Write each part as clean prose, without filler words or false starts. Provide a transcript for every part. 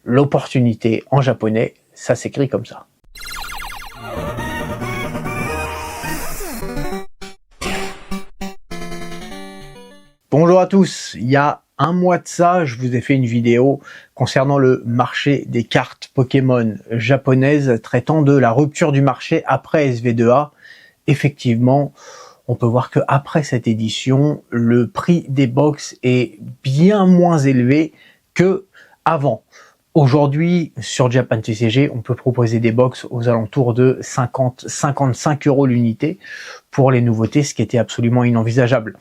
l'opportunité en japonais, ça s'écrit comme ça. Bonjour à tous, il y a un mois de ça, je vous ai fait une vidéo concernant le marché des cartes Pokémon japonaises traitant de la rupture du marché après SV2A. Effectivement, on peut voir que après cette édition, le prix des box est bien moins élevé que avant. Aujourd'hui, sur Japan TCG, on peut proposer des box aux alentours de 50-55 € l'unité pour les nouveautés, ce qui était absolument inenvisageable.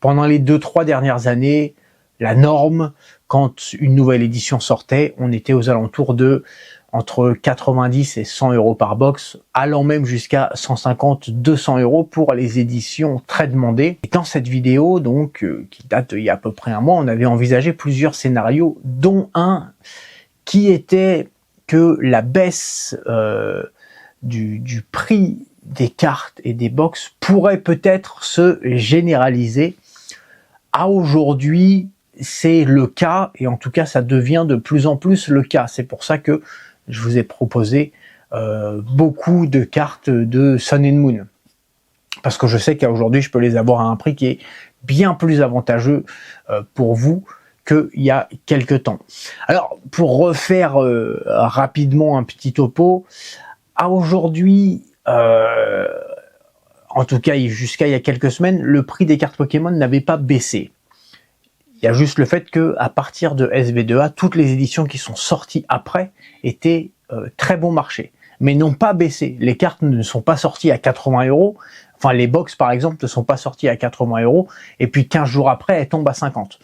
Pendant les 2-3 dernières années, la norme, quand une nouvelle édition sortait, on était aux alentours de entre 90 et 100 € par box, allant même jusqu'à 150-200 € pour les éditions très demandées. Et dans cette vidéo, donc, qui date d'il y a à peu près un mois, on avait envisagé plusieurs scénarios, dont un qui était que la baisse du prix des cartes et des box pourrait peut-être se généraliser. À aujourd'hui, c'est le cas, et en tout cas ça devient de plus en plus le cas. C'est pour ça que je vous ai proposé beaucoup de cartes de Sun and Moon, parce que je sais qu'à aujourd'hui je peux les avoir à un prix qui est bien plus avantageux pour vous qu'il y a quelques temps. Alors pour refaire rapidement un petit topo, à aujourd'hui, en tout cas jusqu'à il y a quelques semaines, le prix des cartes Pokémon n'avait pas baissé. Il y a juste le fait que à partir de SV2A, toutes les éditions qui sont sorties après étaient très bon marché, mais n'ont pas baissé. Les cartes ne sont pas sorties à 80 €, enfin les box par exemple ne sont pas sorties à 80 €, et puis 15 jours après elles tombent à 50.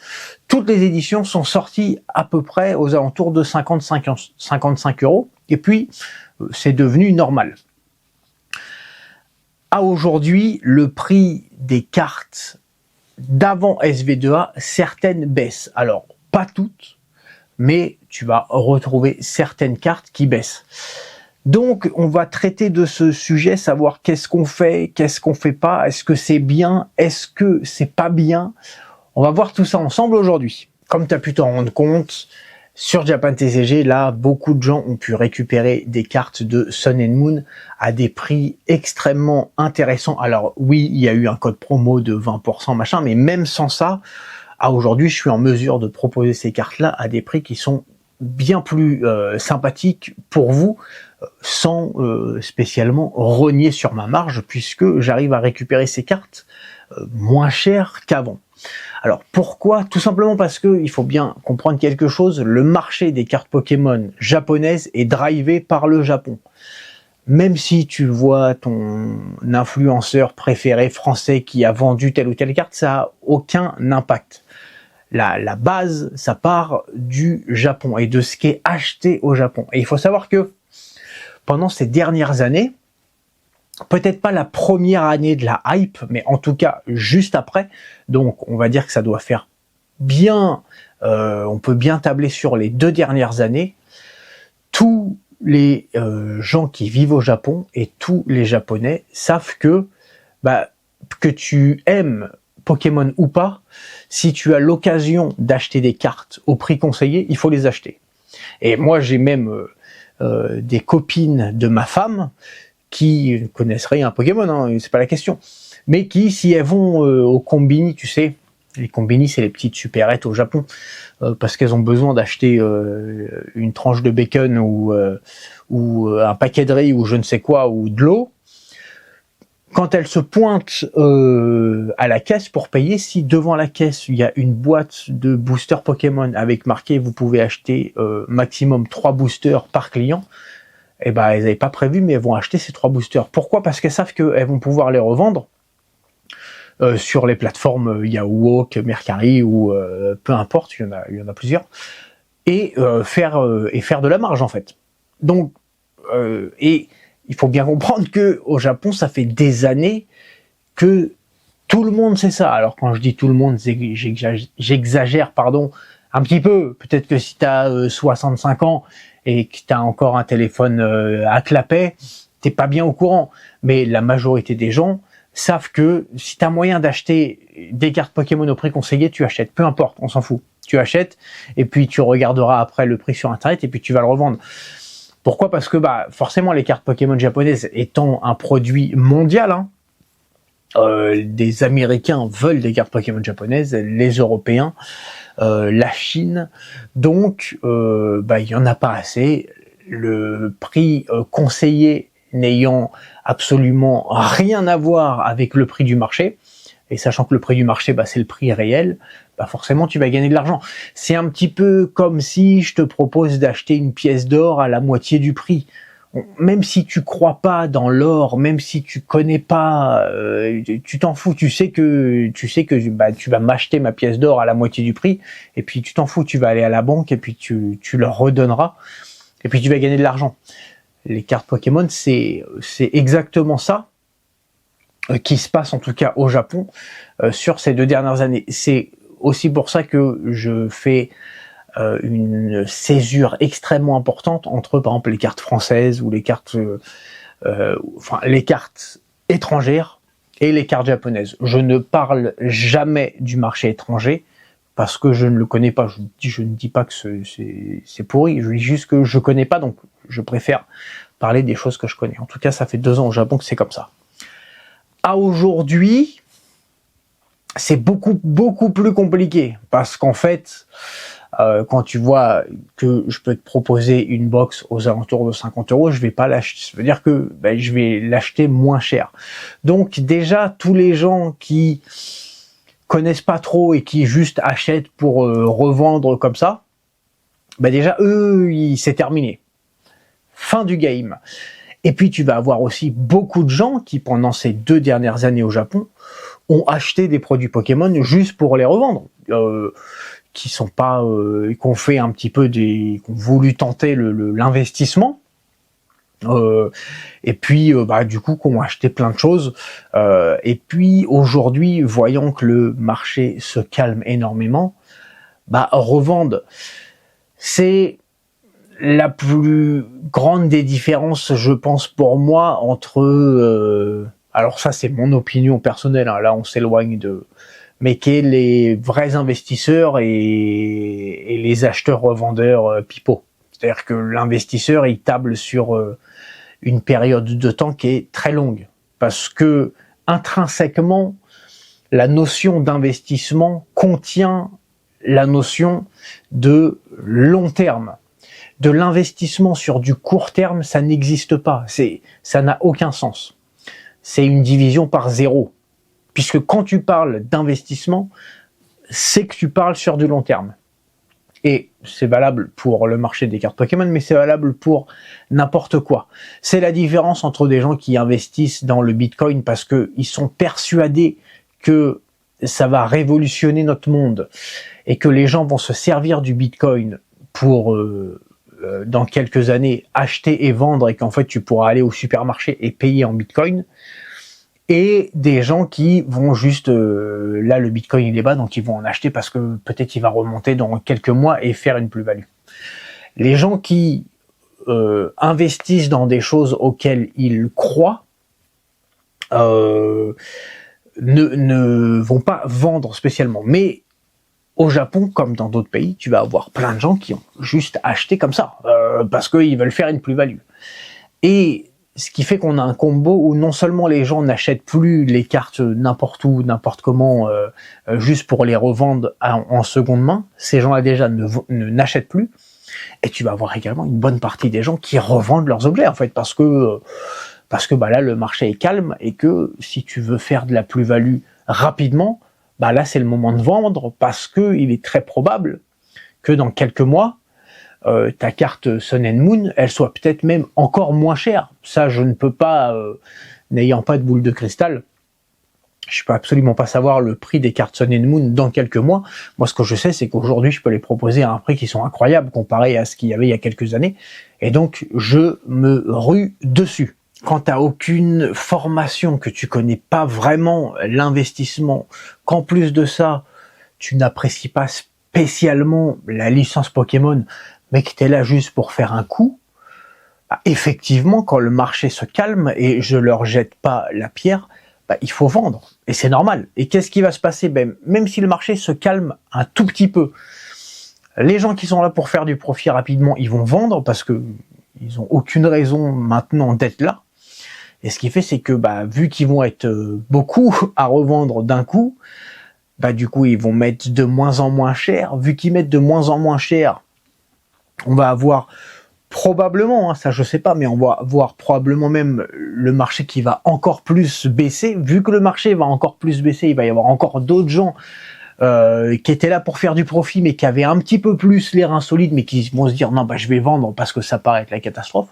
Toutes les éditions sont sorties à peu près aux alentours de 55 €, et puis c'est devenu normal. À aujourd'hui, le prix des cartes d'avant SV2A, certaines baissent. Alors, pas toutes, mais tu vas retrouver certaines cartes qui baissent. Donc, on va traiter de ce sujet, savoir qu'est-ce qu'on fait pas, est-ce que c'est bien, est-ce que c'est pas bien. On va voir tout ça ensemble aujourd'hui. Comme tu as pu t'en rendre compte, sur Japan TCG, là, beaucoup de gens ont pu récupérer des cartes de Sun and Moon à des prix extrêmement intéressants. Alors oui, il y a eu un code promo de 20% machin, mais même sans ça, à aujourd'hui, je suis en mesure de proposer ces cartes-là à des prix qui sont bien plus sympathiques pour vous, sans spécialement rogner sur ma marge, puisque j'arrive à récupérer ces cartes moins chères qu'avant. Alors pourquoi? Tout simplement parce que il faut bien comprendre quelque chose, le marché des cartes Pokémon japonaises est drivé par le Japon. Même si tu vois ton influenceur préféré français qui a vendu telle ou telle carte, ça n'a aucun impact. La base, ça part du Japon et de ce qui est acheté au Japon. Et il faut savoir que pendant ces dernières années, peut-être pas la première année de la hype, mais en tout cas juste après, donc on va dire que ça doit faire bien, on peut bien tabler sur les 2 dernières années, tous les gens qui vivent au Japon et tous les Japonais savent que, que tu aimes Pokémon ou pas, si tu as l'occasion d'acheter des cartes au prix conseillé, il faut les acheter. Et moi j'ai même des copines de ma femme qui ne connaissent rien à Pokémon, hein, c'est pas la question, mais qui, si elles vont au combini, tu sais, les combini c'est les petites supérettes au Japon, parce qu'elles ont besoin d'acheter une tranche de bacon ou un paquet de riz ou je ne sais quoi, ou de l'eau, quand elles se pointent à la caisse pour payer, si devant la caisse il y a une boîte de boosters Pokémon avec marqué vous pouvez acheter maximum 3 boosters par client, eh ben, elles n'avaient pas prévu, mais elles vont acheter ces 3 boosters. Pourquoi? Parce qu'elles savent qu'elles vont pouvoir les revendre sur les plateformes Yahoo, Mercari ou peu importe, il y en a plusieurs, et faire de la marge en fait. Donc, et il faut bien comprendre que au Japon, ça fait des années que tout le monde sait ça. Alors quand je dis tout le monde, j'exagère, pardon, un petit peu. Peut-être que si tu as 65 ans et que tu as encore un téléphone à clapet, t'es pas bien au courant. Mais la majorité des gens savent que si tu as moyen d'acheter des cartes Pokémon au prix conseillé, tu achètes. Peu importe, on s'en fout. Tu achètes et puis tu regarderas après le prix sur internet et puis tu vas le revendre. Pourquoi? Parce que forcément les cartes Pokémon japonaises étant un produit mondial, hein, des Américains veulent des cartes Pokémon japonaises, les Européens, la Chine, donc il y en a pas assez. Le prix conseillé n'ayant absolument rien à voir avec le prix du marché, et sachant que le prix du marché, c'est le prix réel, forcément tu vas gagner de l'argent. C'est un petit peu comme si je te propose d'acheter une pièce d'or à la moitié du prix. Même si tu crois pas dans l'or, même si tu connais pas, tu t'en fous, tu sais que tu vas m'acheter ma pièce d'or à la moitié du prix, et puis tu t'en fous, tu vas aller à la banque et puis tu leur redonneras, et puis tu vas gagner de l'argent. Les cartes Pokémon, c'est exactement ça qui se passe en tout cas au Japon sur ces 2 dernières années. C'est aussi pour ça que je fais une césure extrêmement importante entre, par exemple, les cartes françaises ou les cartes, les cartes étrangères et les cartes japonaises. Je ne parle jamais du marché étranger parce que je ne le connais pas. Je ne dis pas que c'est pourri, je dis juste que je connais pas, donc je préfère parler des choses que je connais. En tout cas, ça fait 2 ans au Japon que c'est comme ça. À aujourd'hui, c'est beaucoup plus compliqué parce qu'en fait, quand tu vois que je peux te proposer une box aux alentours de 50 €, je vais pas l'acheter. Ça veut dire que je vais l'acheter moins cher. Donc déjà, tous les gens qui connaissent pas trop et qui juste achètent pour revendre comme ça, déjà eux, c'est terminé. Fin du game. Et puis tu vas avoir aussi beaucoup de gens qui, pendant ces 2 dernières années au Japon, ont acheté des produits Pokémon juste pour les revendre. Qui sont pas, qu'on fait un petit peu qui ont voulu tenter l'investissement. Et puis du coup qu'on a acheté plein de choses, et puis aujourd'hui, voyant que le marché se calme énormément, revendre. C'est la plus grande des différences, je pense, pour moi, entre alors ça c'est mon opinion personnelle, hein, là on s'éloigne mais qu'est les vrais investisseurs et les acheteurs-revendeurs pipeaux. C'est-à-dire que l'investisseur, il table sur une période de temps qui est très longue, parce que intrinsèquement, la notion d'investissement contient la notion de long terme. De l'investissement sur du court terme, ça n'existe pas, ça n'a aucun sens. C'est une division par 0. Puisque quand tu parles d'investissement, c'est que tu parles sur du long terme. Et c'est valable pour le marché des cartes Pokémon, mais c'est valable pour n'importe quoi. C'est la différence entre des gens qui investissent dans le Bitcoin parce qu'ils sont persuadés que ça va révolutionner notre monde et que les gens vont se servir du Bitcoin pour, dans quelques années, acheter et vendre, et qu'en fait tu pourras aller au supermarché et payer en Bitcoin. Et des gens qui vont juste, là le Bitcoin il est bas, donc ils vont en acheter parce que peut-être il va remonter dans quelques mois et faire une plus-value. Les gens qui investissent dans des choses auxquelles ils croient ne vont pas vendre spécialement. Mais au Japon, comme dans d'autres pays, tu vas avoir plein de gens qui ont juste acheté comme ça, parce qu'ils veulent faire une plus-value. Et ce qui fait qu'on a un combo où non seulement les gens n'achètent plus les cartes n'importe où, n'importe comment, juste pour les revendre en seconde main, ces gens-là déjà n'achètent plus, et tu vas avoir également une bonne partie des gens qui revendent leurs objets, en fait, parce que là le marché est calme, et que si tu veux faire de la plus-value rapidement, là c'est le moment de vendre, parce que il est très probable que dans quelques mois, ta carte Sun and Moon, elle soit peut-être même encore moins chère. Ça, je ne peux pas, n'ayant pas de boule de cristal, je peux absolument pas savoir le prix des cartes Sun and Moon dans quelques mois. Moi, ce que je sais, c'est qu'aujourd'hui, je peux les proposer à un prix qui sont incroyables comparé à ce qu'il y avait il y a quelques années. Et donc, je me rue dessus. Quand tu n'as aucune formation, que tu connais pas vraiment l'investissement, qu'en plus de ça, tu n'apprécies pas spécialement la licence Pokémon, mais que tu es là juste pour faire un coup, effectivement, quand le marché se calme, et je leur jette pas la pierre, bah, il faut vendre. Et c'est normal. Et qu'est-ce qui va se passer? Ben, même si le marché se calme un tout petit peu, les gens qui sont là pour faire du profit rapidement, ils vont vendre parce que ils ont aucune raison maintenant d'être là. Et ce qui fait, c'est que bah, vu qu'ils vont être beaucoup à revendre d'un coup, bah, du coup, ils vont mettre de moins en moins cher. Vu qu'ils mettent de moins en moins cher, on va avoir probablement, hein, ça je sais pas, mais on va voir probablement même le marché qui va encore plus baisser. Vu que le marché va encore plus baisser, il va y avoir encore d'autres gens qui étaient là pour faire du profit, mais qui avaient un petit peu plus les reins solides, mais qui vont se dire non, bah je vais vendre parce que ça paraît être la catastrophe.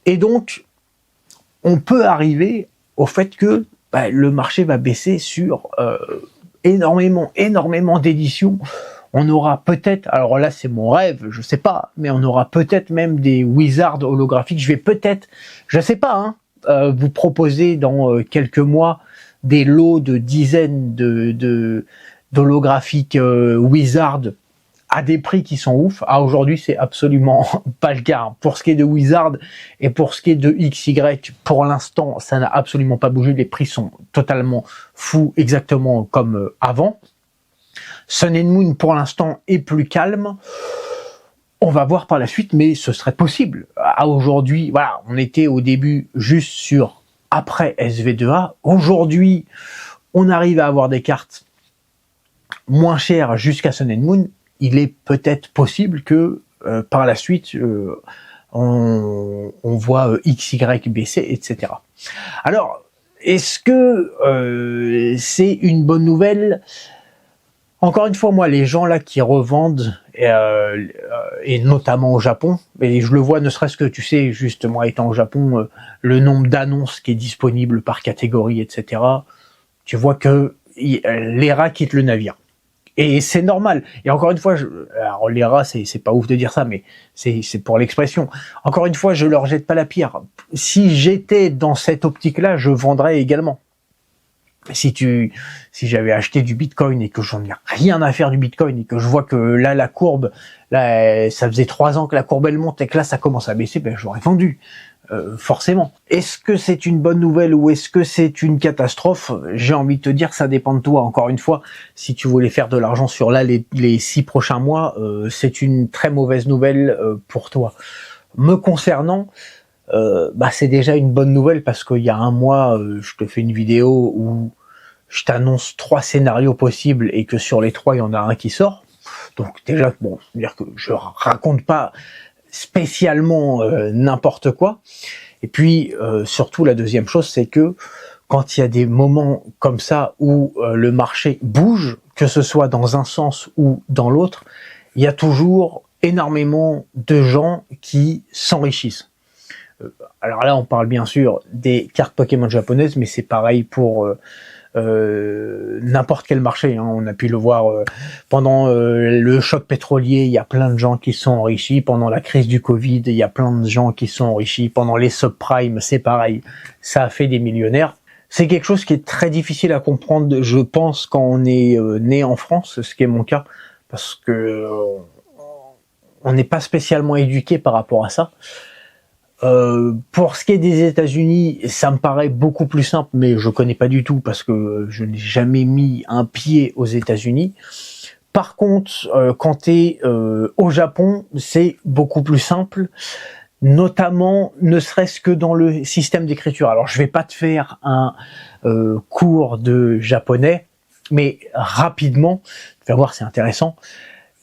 Et donc, on peut arriver au fait que bah, le marché va baisser sur énormément d'éditions. On aura peut-être, alors là c'est mon rêve, je sais pas, mais on aura peut-être même des wizards holographiques. Je vais peut-être, je sais pas, vous proposer dans quelques mois des lots de dizaines d'holographiques wizards à des prix qui sont ouf. Ah, aujourd'hui c'est absolument pas le cas. Pour ce qui est de wizard et pour ce qui est de XY, pour l'instant ça n'a absolument pas bougé. Les prix sont totalement fous, exactement comme avant. Sun and Moon, pour l'instant, est plus calme. On va voir par la suite, mais ce serait possible. À aujourd'hui, voilà, on était au début juste sur après SV2A. Aujourd'hui, on arrive à avoir des cartes moins chères jusqu'à Sun and Moon. Il est peut-être possible que par la suite, on voit XY baisser, etc. Alors, est-ce que c'est une bonne nouvelle ? Encore une fois, moi, les gens là qui revendent, et notamment au Japon, et je le vois ne serait-ce que, tu sais, juste moi étant au Japon, le nombre d'annonces qui est disponible par catégorie, etc., tu vois que les rats quittent le navire. Et c'est normal. Et encore une fois, alors les rats, c'est pas ouf de dire ça, mais c'est pour l'expression. Encore une fois, je leur jette pas la pierre. Si j'étais dans cette optique-là, je vendrais également. Si j'avais acheté du Bitcoin et que j'en ai rien à faire du Bitcoin et que je vois que là la courbe, là ça faisait 3 ans que la courbe elle monte et que là ça commence à baisser, ben j'aurais vendu forcément. Est-ce que c'est une bonne nouvelle ou est-ce que c'est une catastrophe? J'ai envie de te dire, ça dépend de toi. Encore une fois, si tu voulais faire de l'argent sur là les 6 prochains mois, c'est une très mauvaise nouvelle pour toi. Me concernant, bah c'est déjà une bonne nouvelle parce qu'il y a un mois, je te fais une vidéo où je t'annonce 3 scénarios possibles et que sur les 3 il y en a un qui sort. Donc déjà, bon, c'est-à-dire que je raconte pas spécialement n'importe quoi. Et puis surtout la deuxième chose, c'est que quand il y a des moments comme ça où le marché bouge, que ce soit dans un sens ou dans l'autre, il y a toujours énormément de gens qui s'enrichissent. Alors là, on parle bien sûr des cartes Pokémon japonaises, mais c'est pareil pour n'importe quel marché. Hein. On a pu le voir pendant le choc pétrolier, il y a plein de gens qui sont enrichis. Pendant la crise du Covid, il y a plein de gens qui sont enrichis. Pendant les subprimes, c'est pareil. Ça a fait des millionnaires. C'est quelque chose qui est très difficile à comprendre, je pense, quand on est né en France, ce qui est mon cas, parce que on n'est pas spécialement éduqué par rapport à ça. Pour ce qui est des États-Unis, ça me paraît beaucoup plus simple, mais je connais pas du tout parce que je n'ai jamais mis un pied aux États-Unis. Par contre, quand tu es au Japon, c'est beaucoup plus simple, notamment ne serait-ce que dans le système d'écriture. Alors, je vais pas te faire un cours de japonais, mais rapidement, tu vas voir, c'est intéressant.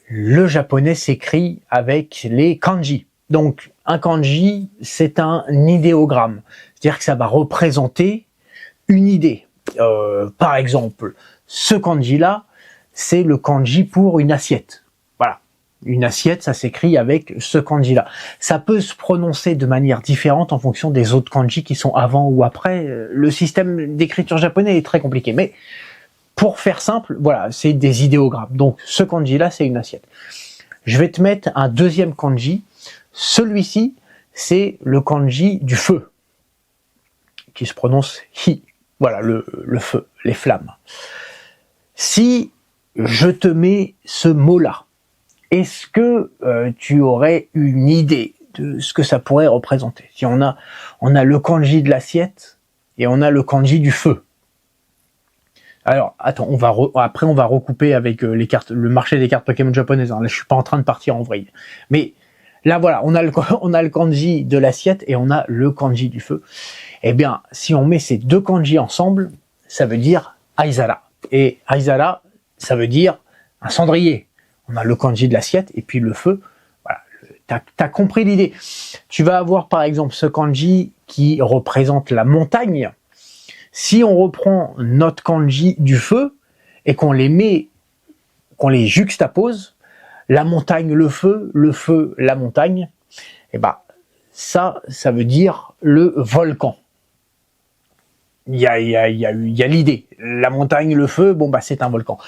Le japonais s'écrit avec les kanji. Donc, un kanji, c'est un idéogramme. C'est-à-dire que ça va représenter une idée. Par exemple, ce kanji-là, c'est le kanji pour une assiette. Voilà. Une assiette, ça s'écrit avec ce kanji-là. Ça peut se prononcer de manière différente en fonction des autres kanji qui sont avant ou après. Le système d'écriture japonais est très compliqué. Mais pour faire simple, voilà, c'est des idéogrammes. Donc, ce kanji-là, c'est une assiette. Je vais te mettre un deuxième kanji. Celui-ci, c'est le kanji du feu, qui se prononce hi. Voilà, le feu, les flammes. Si je te mets ce mot-là, est-ce que tu aurais une idée de ce que ça pourrait représenter? Si on a le kanji de l'assiette et on a le kanji du feu. Alors, attends, après on va recouper avec les cartes, le marché des cartes Pokémon japonaises. Hein. Là, je suis pas en train de partir en vrille. Mais là, voilà, on a le kanji de l'assiette et on a le kanji du feu. Eh bien, si on met ces deux kanji ensemble, ça veut dire Aizara. Et Aizara, ça veut dire un cendrier. On a le kanji de l'assiette et puis le feu. Voilà, t'as compris l'idée. Tu vas avoir par exemple ce kanji qui représente la montagne. Si on reprend notre kanji du feu et qu'on les juxtapose, la montagne, le feu, la montagne, et ben ça veut dire le volcan. Il y a l'idée. La montagne, le feu, bon bah c'est un volcan.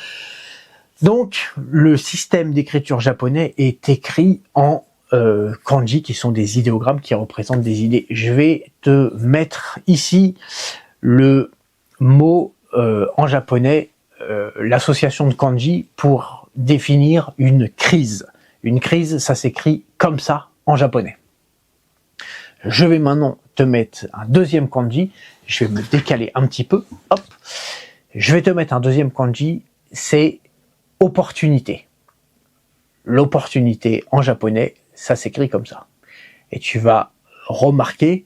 Donc le système d'écriture japonais est écrit en kanji qui sont des idéogrammes qui représentent des idées. Je vais te mettre ici le mot en japonais, l'association de kanji pour définir une crise. Une crise, ça s'écrit comme ça en japonais. Je vais maintenant te mettre un deuxième kanji. Je vais me décaler un petit peu. Hop. Je vais te mettre un deuxième kanji. C'est opportunité. L'opportunité en japonais, ça s'écrit comme ça. Et tu vas remarquer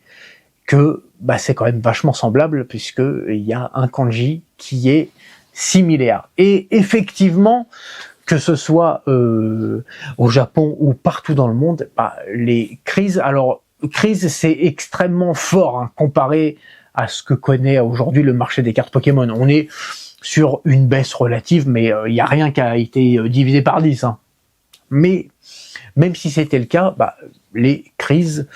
que bah, c'est quand même vachement semblable puisque il y a un kanji qui est similaire. Et effectivement, que ce soit au Japon ou partout dans le monde, bah, les crises, alors crise c'est extrêmement fort hein, comparé à ce que connaît aujourd'hui le marché des cartes Pokémon. On est sur une baisse relative, mais il n'y a rien qui a été divisé par 10. Hein. Mais même si c'était le cas, bah, les crises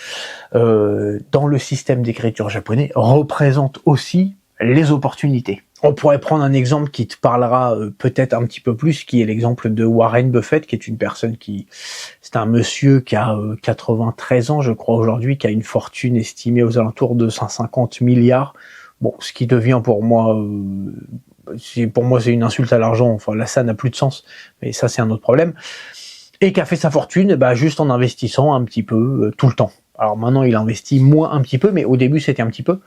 dans le système d'écriture japonais représentent aussi les opportunités. On pourrait prendre un exemple qui te parlera peut-être un petit peu plus, qui est l'exemple de Warren Buffett, qui est une personne c'est un monsieur qui a 93 ans, je crois aujourd'hui, qui a une fortune estimée aux alentours de 150 milliards. Bon, ce qui devient pour moi c'est une insulte à l'argent. Enfin là, ça n'a plus de sens, mais ça c'est un autre problème. Et qui a fait sa fortune bah, juste en investissant un petit peu tout le temps. Alors maintenant il investit moins un petit peu, mais au début c'était un petit peu.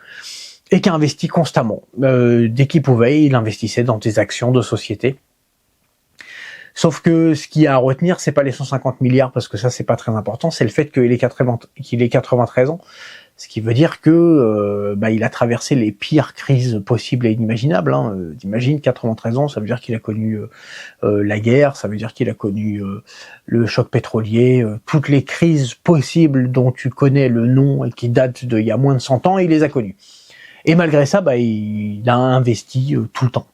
Et qui a investi constamment. Dès qu'il pouvait, il investissait dans des actions de société. Sauf que ce qu'il y a à retenir, c'est pas les 150 milliards, parce que ça c'est pas très important, c'est le fait qu'il ait 93 ans. Ce qui veut dire que il a traversé les pires crises possibles et inimaginables. Hein. T'imagines, 93 ans, ça veut dire qu'il a connu la guerre, ça veut dire qu'il a connu le choc pétrolier, toutes les crises possibles dont tu connais le nom et qui datent d'il y a moins de 100 ans, il les a connues. Et malgré ça, bah, il a investi tout le temps.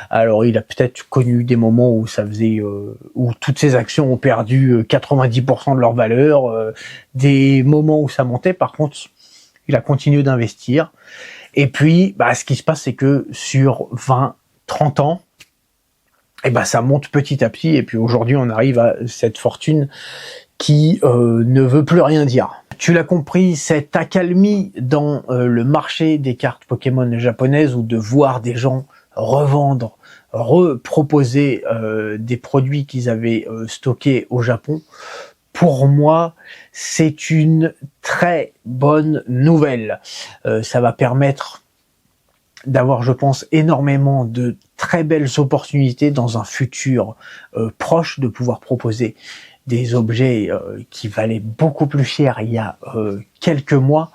Alors, il a peut-être connu des moments où ça faisait, où toutes ses actions ont perdu 90% de leur valeur, des moments où ça montait. Par contre, il a continué d'investir. Et puis, bah, ce qui se passe, c'est que sur 20, 30 ans, et bah, ça monte petit à petit. Et puis aujourd'hui, on arrive à cette fortune qui ne veut plus rien dire. Tu l'as compris, cette accalmie dans le marché des cartes Pokémon japonaises, ou de voir des gens revendre, reproposer des produits qu'ils avaient stockés au Japon, pour moi, c'est une très bonne nouvelle. Ça va permettre d'avoir, je pense, énormément de très belles opportunités dans un futur proche, de pouvoir proposer des objets qui valaient beaucoup plus cher il y a quelques mois,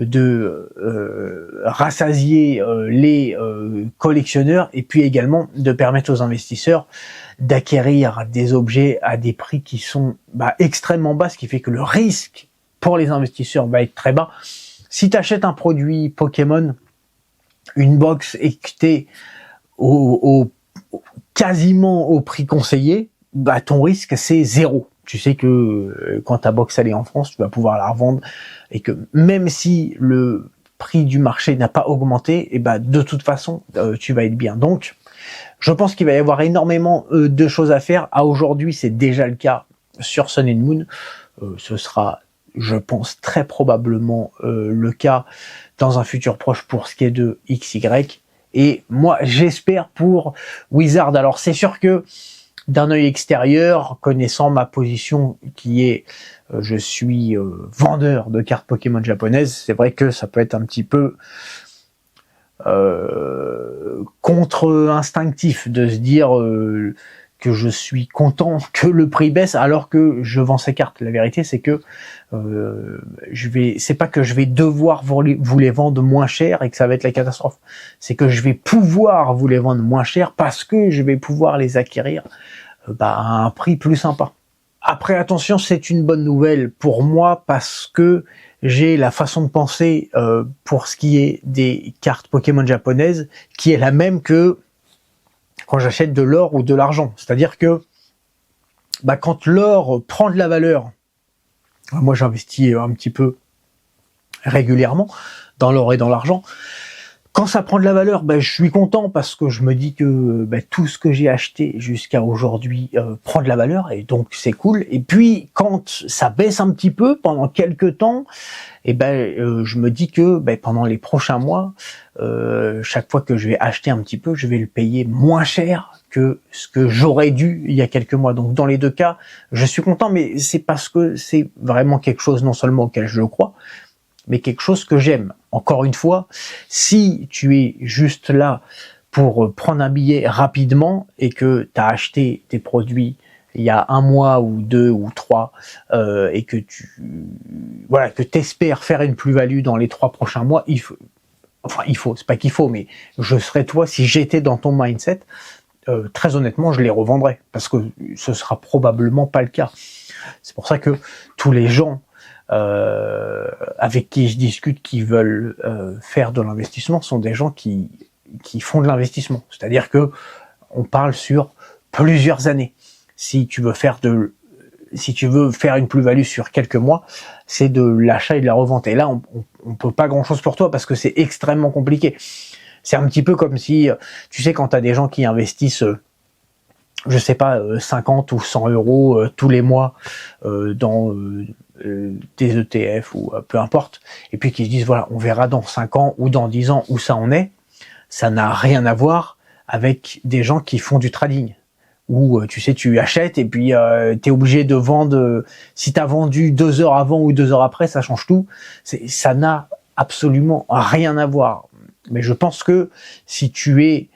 de rassasier les collectionneurs, et puis également de permettre aux investisseurs d'acquérir des objets à des prix qui sont extrêmement bas, ce qui fait que le risque pour les investisseurs va être très bas. Si tu achètes un produit Pokémon, une box, et que t'es quasiment au prix conseillé, ton risque c'est 0. Tu sais que quand ta box elle est en France, tu vas pouvoir la revendre, et que même si le prix du marché n'a pas augmenté, et de toute façon tu vas être bien. Donc je pense qu'il va y avoir énormément de choses à faire. À aujourd'hui, c'est déjà le cas sur Sun and Moon. Ce sera, je pense, très probablement le cas dans un futur proche pour ce qui est de XY. Et moi, j'espère pour Wizard. Alors, c'est sûr que d'un œil extérieur, connaissant ma position qui est je suis vendeur de cartes Pokémon japonaises, c'est vrai que ça peut être un petit peu contre-instinctif de se dire que je suis content que le prix baisse alors que je vends ces cartes. La vérité, c'est que c'est pas que je vais devoir vous les vendre moins cher et que ça va être la catastrophe. C'est que je vais pouvoir vous les vendre moins cher parce que je vais pouvoir les acquérir à un prix plus sympa. Après, attention, c'est une bonne nouvelle pour moi parce que j'ai la façon de penser pour ce qui est des cartes Pokémon japonaises qui est la même que quand j'achète de l'or ou de l'argent. C'est-à-dire que quand l'or prend de la valeur, moi j'investis un petit peu régulièrement dans l'or et dans l'argent, quand ça prend de la valeur, je suis content parce que je me dis que tout ce que j'ai acheté jusqu'à aujourd'hui prend de la valeur et donc c'est cool. Et puis quand ça baisse un petit peu pendant quelques temps, je me dis que pendant les prochains mois, chaque fois que je vais acheter un petit peu, je vais le payer moins cher que ce que j'aurais dû il y a quelques mois. Donc dans les deux cas, je suis content, mais c'est parce que c'est vraiment quelque chose non seulement auquel je crois, mais quelque chose que j'aime. Encore une fois, si tu es juste là pour prendre un billet rapidement et que tu as acheté tes produits il y a un mois ou deux ou trois et que que t'espères faire une plus-value dans les 3 prochains mois, c'est pas qu'il faut, mais je serais toi si j'étais dans ton mindset, très honnêtement, je les revendrais parce que ce sera probablement pas le cas. C'est pour ça que tous les gens avec qui je discute qui veulent faire de l'investissement sont des gens qui font de l'investissement. C'est-à-dire que on parle sur plusieurs années. Si tu veux faire une plus-value sur quelques mois, c'est de l'achat et de la revente. Et là, on peut pas grand-chose pour toi parce que c'est extrêmement compliqué. C'est un petit peu comme si, tu sais, quand tu as des gens qui investissent je sais pas, 50 ou 100 euros tous les mois dans des ETF ou peu importe, et puis qu'ils se disent voilà, on verra dans 5 ans ou dans 10 ans où ça en est, ça n'a rien à voir avec des gens qui font du trading. Où tu sais, tu achètes et puis tu es obligé de vendre, si tu as vendu 2 heures avant ou 2 heures après, ça change tout. Ça n'a absolument rien à voir. Mais je pense que si tu es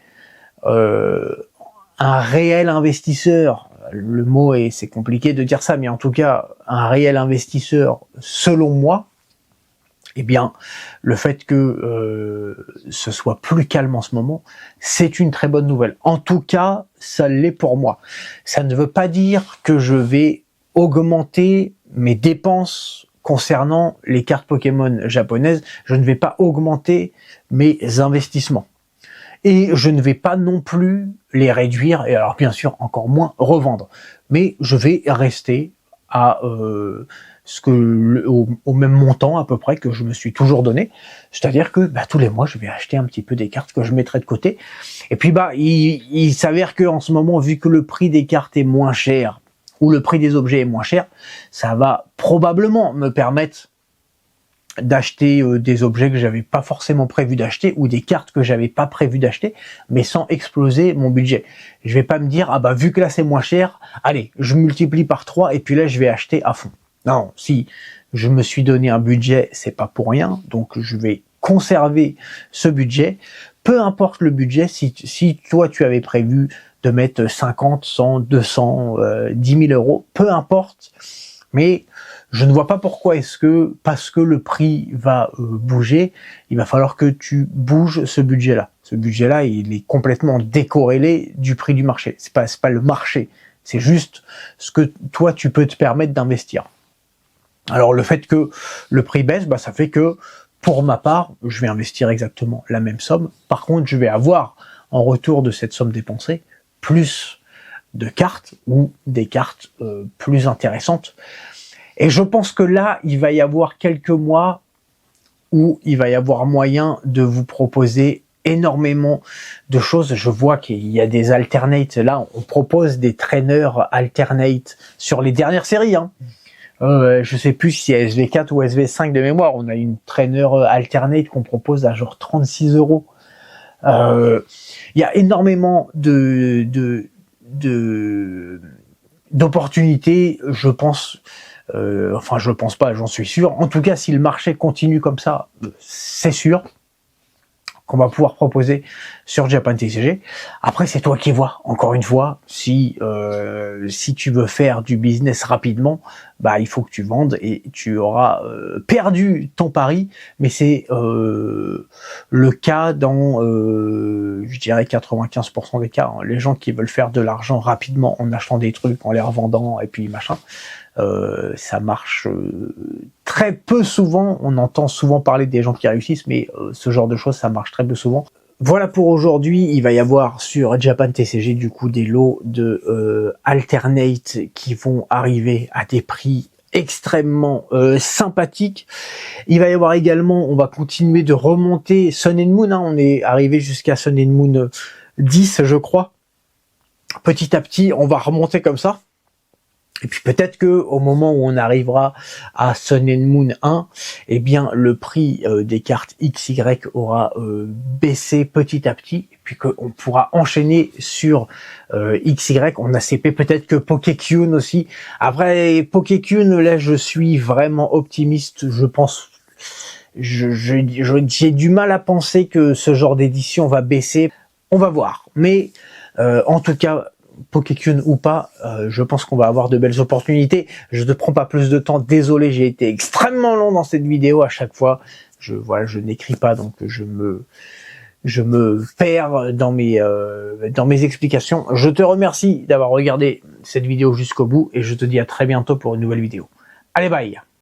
un réel investisseur, le mot c'est compliqué de dire ça, mais en tout cas, un réel investisseur, selon moi, le fait que ce soit plus calme en ce moment, c'est une très bonne nouvelle. En tout cas, ça l'est pour moi. Ça ne veut pas dire que je vais augmenter mes dépenses concernant les cartes Pokémon japonaises. Je ne vais pas augmenter mes investissements. Et je ne vais pas non plus les réduire, et alors bien sûr encore moins revendre. Mais je vais rester à au même montant à peu près que je me suis toujours donné. C'est-à-dire que tous les mois, je vais acheter un petit peu des cartes que je mettrai de côté. Et puis il s'avère que en ce moment, vu que le prix des cartes est moins cher, ou le prix des objets est moins cher, ça va probablement me permettre d'acheter des objets que j'avais pas forcément prévu d'acheter ou des cartes que j'avais pas prévu d'acheter, mais sans exploser mon budget. Je vais pas me dire vu que là c'est moins cher, allez, je multiplie par 3 et puis là je vais acheter à fond. Non, si je me suis donné un budget, c'est pas pour rien, donc je vais conserver ce budget. Peu importe le budget, si toi tu avais prévu de mettre 50, 100, 200, 10 000 euros, peu importe, mais je ne vois pas pourquoi parce que le prix va bouger, il va falloir que tu bouges ce budget-là. Ce budget-là, il est complètement décorrélé du prix du marché. C'est pas le marché, c'est juste ce que toi tu peux te permettre d'investir. Alors le fait que le prix baisse, ça fait que pour ma part, je vais investir exactement la même somme. Par contre, je vais avoir en retour de cette somme dépensée plus de cartes ou des cartes plus intéressantes. Et je pense que là, il va y avoir quelques mois où il va y avoir moyen de vous proposer énormément de choses. Je vois qu'il y a des alternates. Là, on propose des traîneurs alternates sur les dernières séries. Je sais plus si c'est SV4 ou SV5 de mémoire. On a une traîneur alternate qu'on propose à genre 36 euros. Il y a énormément d'opportunités, je pense. Je pense pas, j'en suis sûr. En tout cas, si le marché continue comme ça, c'est sûr. qu'on va pouvoir proposer sur Japan TCG. Après, c'est toi qui vois. Encore une fois, si tu veux faire du business rapidement, bah il faut que tu vendes et tu auras perdu ton pari. Mais c'est le cas dans, je dirais 95% des cas. Hein. Les gens qui veulent faire de l'argent rapidement en achetant des trucs, en les revendant et puis machin. Ça marche très peu souvent. On entend souvent parler des gens qui réussissent, mais ce genre de choses, ça marche très peu souvent. Voilà pour aujourd'hui. Il va y avoir sur Japan TCG du coup des lots de alternate qui vont arriver à des prix extrêmement sympathiques. Il va y avoir également, on va continuer de remonter Sun and Moon. Hein, on est arrivé jusqu'à Sun and Moon 10, je crois. Petit à petit, on va remonter comme ça. Et puis peut-être que au moment où on arrivera à Sun and Moon 1, eh bien le prix des cartes XY aura baissé petit à petit, et puis qu'on pourra enchaîner sur XY. On a CP peut-être que Pokékyun aussi. Après Pokékyun, là je suis vraiment optimiste. Je pense, j'ai du mal à penser que ce genre d'édition va baisser. On va voir. Mais en tout cas, Pokékyun ou pas, je pense qu'on va avoir de belles opportunités. Je ne prends pas plus de temps, désolé, j'ai été extrêmement long dans cette vidéo à chaque fois. Je n'écris pas, donc je me perds dans mes explications. Je te remercie d'avoir regardé cette vidéo jusqu'au bout et je te dis à très bientôt pour une nouvelle vidéo. Allez, bye!